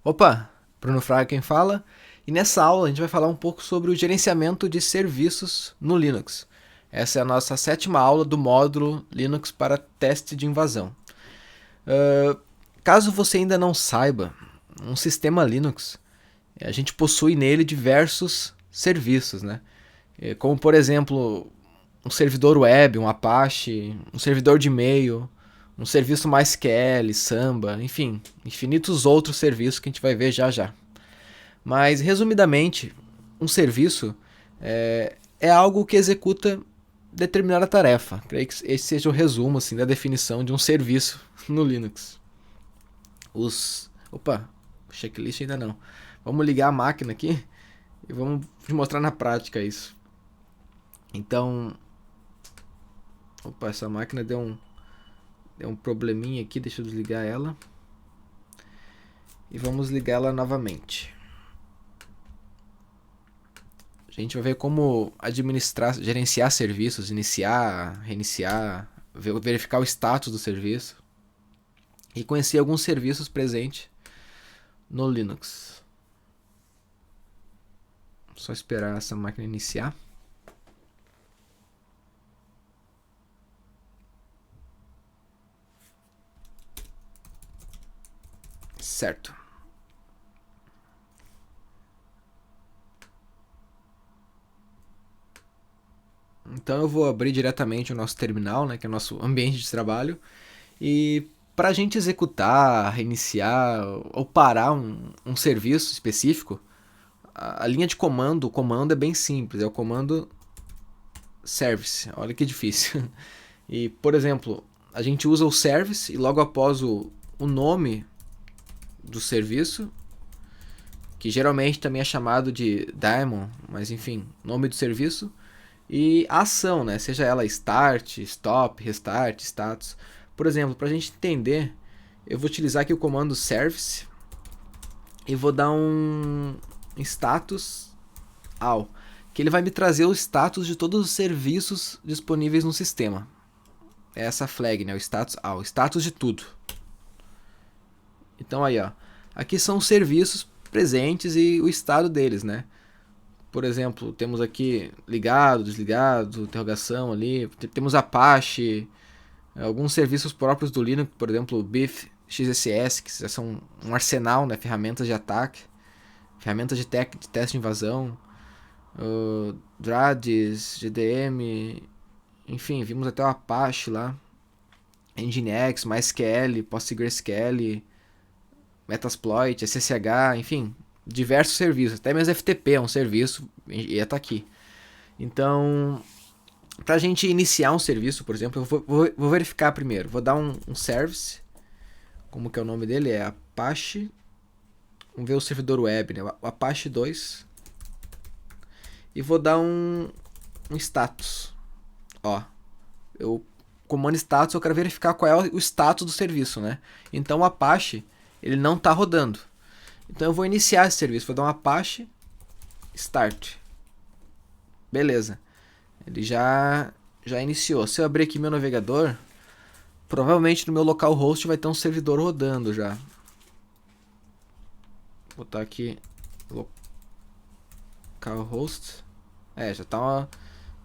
Opa, Bruno Fraga quem fala. E nessa aula a gente vai falar um pouco sobre o gerenciamento de serviços no Linux. Essa é a nossa sétima aula do módulo Linux para teste de invasão. Caso você ainda não saiba, um sistema Linux, a gente possui nele diversos serviços, né? Como por exemplo, um servidor web, um Apache, um servidor de e-mail, um serviço MySQL, Samba, enfim, infinitos outros serviços que a gente vai ver já já. Mas, resumidamente, um serviço é algo que executa determinada tarefa. Creio que esse seja o resumo assim, da definição de um serviço no Linux. Opa, checklist ainda não. Vamos ligar a máquina aqui e vamos mostrar na prática isso. Então, opa, essa máquina deu um probleminha aqui, deixa eu desligar ela. E vamos ligá-la novamente. A gente vai ver como administrar, gerenciar serviços, iniciar, reiniciar, verificar o status do serviço e conhecer alguns serviços presentes no Linux. Só esperar essa máquina iniciar. Certo. Então eu vou abrir diretamente o nosso terminal, né, que é o nosso ambiente de trabalho. E para a gente executar, reiniciar ou parar um serviço específico, a linha de comando, o comando é bem simples, é o comando service. Olha que difícil. E, por exemplo, a gente usa o service e logo após o nome do serviço, que geralmente também é chamado de daemon, mas enfim, nome do serviço, e a ação, né? Seja ela start, stop, restart, status. Por exemplo, para a gente entender, eu vou utilizar aqui o comando service e vou dar um status all, que ele vai me trazer o status de todos os serviços disponíveis no sistema. É essa flag, né? O status all, status de tudo. Então aí, ó, aqui são os serviços presentes e o estado deles, né? Por exemplo, temos aqui ligado, desligado, interrogação ali, temos Apache, alguns serviços próprios do Linux, por exemplo, BIF, XSS, que são um arsenal, né, ferramentas de ataque, ferramentas de teste de invasão, DRADs, GDM, enfim, vimos até o Apache lá, Nginx, MySQL, PostgreSQL, Metasploit, SSH, enfim, diversos serviços. Até mesmo FTP é um serviço e está aqui. Então, para a gente iniciar um serviço, por exemplo, eu vou verificar primeiro. Vou dar um service, como que é o nome dele? É Apache. Vamos ver o servidor web, né? O Apache 2. E vou dar um status. Ó, eu comando status, eu quero verificar qual é o status do serviço, né? Então o Apache, ele não está rodando. Então eu vou iniciar esse serviço, vou dar um Apache Start. Beleza. Ele já iniciou. Se eu abrir aqui meu navegador, provavelmente no meu localhost vai ter um servidor rodando já. Vou botar aqui localhost. Já tá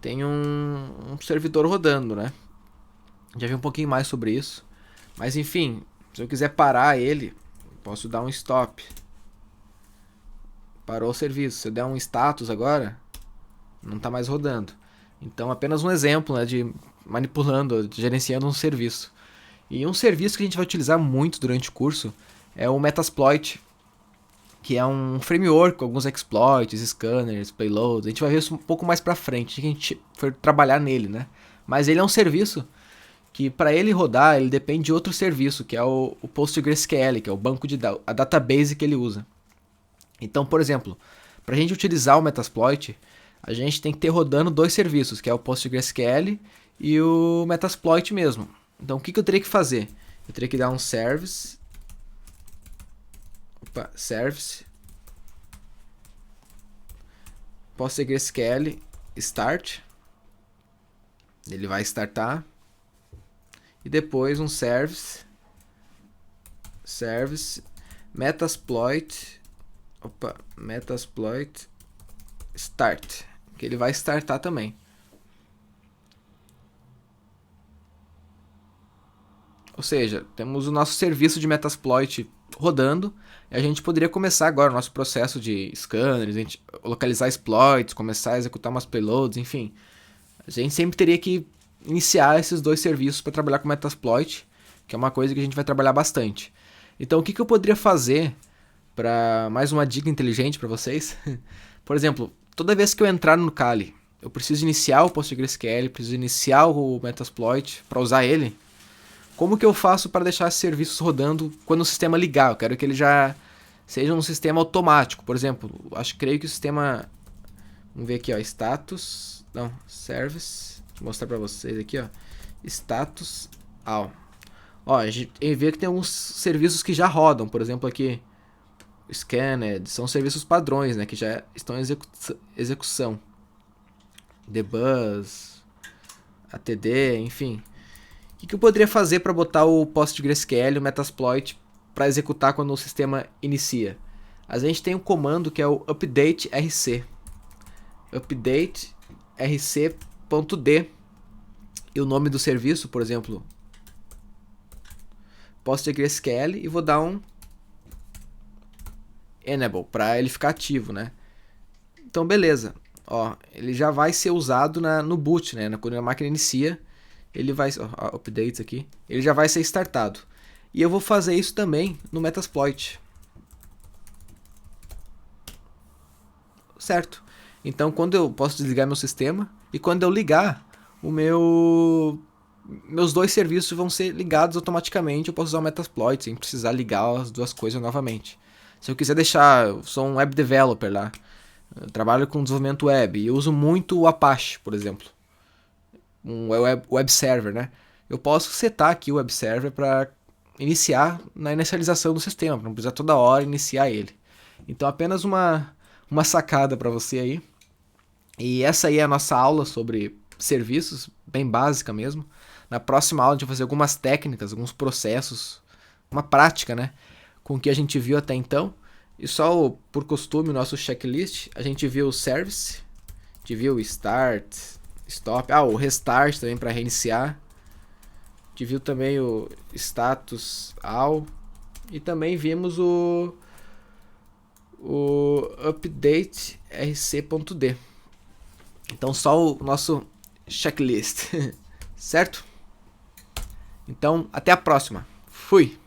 tem um servidor rodando, né? Já vi um pouquinho mais sobre isso. Mas enfim, se eu quiser parar ele, posso dar um stop. Parou o serviço. Se eu der um status agora, não está mais rodando. Então, apenas um exemplo, né, de manipulando, de gerenciando um serviço. E um serviço que a gente vai utilizar muito durante o curso é o Metasploit, que é um framework com alguns exploits, scanners, payloads. A gente vai ver isso um pouco mais pra frente, que a gente for trabalhar nele, né? Mas ele é um serviço que, para ele rodar, ele depende de outro serviço, que é o PostgreSQL, que é o banco de dados, a database que ele usa. Então, por exemplo, para a gente utilizar o Metasploit, a gente tem que ter rodando dois serviços, que é o PostgreSQL e o Metasploit mesmo. Então, o que eu teria que fazer? Eu teria que dar um service, PostgreSQL start, ele vai startar, e depois um service Metasploit, Metasploit start, que ele vai startar também. Ou seja, temos o nosso serviço de Metasploit rodando e a gente poderia começar agora o nosso processo de scanners, a gente localizar exploits, começar a executar umas payloads, enfim. A gente sempre teria que iniciar esses dois serviços para trabalhar com Metasploit, que é uma coisa que a gente vai trabalhar bastante. Então, o que eu poderia fazer para mais uma dica inteligente para vocês? Por exemplo, toda vez que eu entrar no Kali, eu preciso iniciar o PostgreSQL, preciso iniciar o Metasploit para usar ele. Como que eu faço para deixar esses serviços rodando quando o sistema ligar? Eu quero que ele já seja um sistema automático. Por exemplo, creio que o sistema... Vamos ver aqui, ó, status... Não, service... Vou mostrar para vocês aqui, ó. Status all. Ó, a gente vê que tem alguns serviços que já rodam. Por exemplo, aqui... Scanned, são serviços padrões, né? Que já estão em execução. Debuzz... ATD, enfim... O que eu poderia fazer para botar o PostgreSQL, o Metasploit, para executar quando o sistema inicia? A gente tem um comando que é o update_rc. Update_rc.d. E o nome do serviço, por exemplo, PostgreSQL, e vou dar um enable, para ele ficar ativo, né? Então, beleza. Ó, ele já vai ser usado no boot, né? Quando a máquina inicia, ele vai, updates aqui, ele já vai ser startado. E eu vou fazer isso também no Metasploit. Certo? Então, quando eu posso desligar meu sistema e quando eu ligar, meus dois serviços vão ser ligados automaticamente. Eu posso usar o Metasploit sem precisar ligar as duas coisas novamente. Se eu quiser deixar, eu sou um web developer lá, eu trabalho com desenvolvimento web e eu uso muito o Apache, por exemplo. Um web server, né? Eu posso setar aqui o web server para iniciar na inicialização do sistema, para não precisar toda hora iniciar ele. Então, apenas uma sacada para você aí. E essa aí é a nossa aula sobre serviços, bem básica mesmo. Na próxima aula a gente vai fazer algumas técnicas, alguns processos, uma prática, né? Com o que a gente viu até então. E só por costume, o nosso checklist, a gente viu o service, a gente viu o start, stop, o restart também para reiniciar. A gente viu também o status all e também vimos o update rc.d. Então só o nosso checklist, certo? Então até a próxima. Fui!